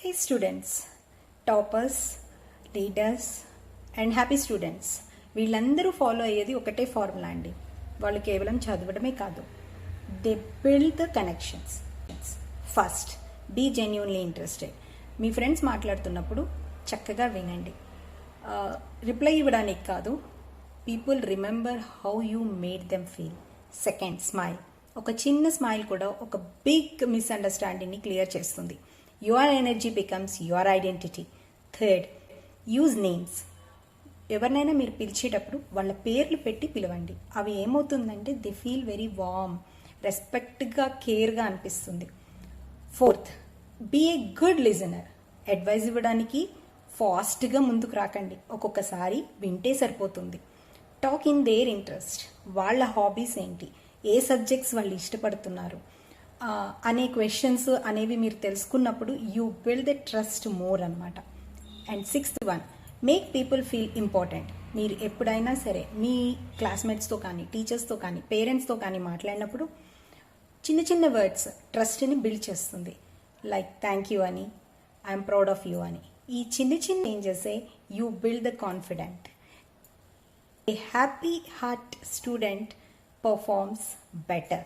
Hey students, toppers, leaders and happy students వీళ్ళందరూ follow అయ్యేది ఒకటే ఫార్ములా అండి. వాళ్ళు కేవలం చదవడమే కాదు, they build the connections. First, be genuinely interested. మీ ఫ్రెండ్స్ మాట్లాడుతున్నప్పుడు చక్కగా వినండి. రిప్లై ఇవ్వడానికి కాదు, people remember how you made them feel. Second, smile. ఒక చిన్న స్మైల్ కూడా ఒక బిగ్ మిస్అండర్స్టాండింగ్ని క్లియర్ చేస్తుంది. Your energy becomes your identity. Third, use names. ఎవరినైనా మీరు పిలిచేటప్పుడు వాళ్ళ పేర్లు పెట్టి పిలవండి. అవి ఏమవుతుందంటే దే ఫీల్ వెరీ వార్మ్, రెస్పెక్ట్గా, కేర్గా అనిపిస్తుంది. Fourth, be a good listener. Advice ఇవ్వడానికి ఫాస్ట్గా ముందుకు రాకండి, ఒక్కొక్కసారి వింటే సరిపోతుంది. Talk in their interest. వాళ్ళ హాబీస్ ఏంటి, ఏ సబ్జెక్ట్స్ వాళ్ళు ఇష్టపడుతున్నారు అనే క్వశ్చన్స్ అనేవి మీరు తెలుసుకున్నప్పుడు you build the trust more అనమాట. And sixth one, make people feel important. మీరు ఎప్పుడైనా సరే మీ క్లాస్మేట్స్తో కానీ, టీచర్స్తో కానీ, పేరెంట్స్తో కానీ మాట్లాడినప్పుడు చిన్న చిన్న వర్డ్స్ ట్రస్ట్ని బిల్డ్ చేస్తుంది. లైక్ థ్యాంక్ యూ అని, ఐఎమ్ ప్రౌడ్ ఆఫ్ యూ అని. ఈ చిన్న చిన్న చేంజెసే you build the confident. A happy heart student performs better.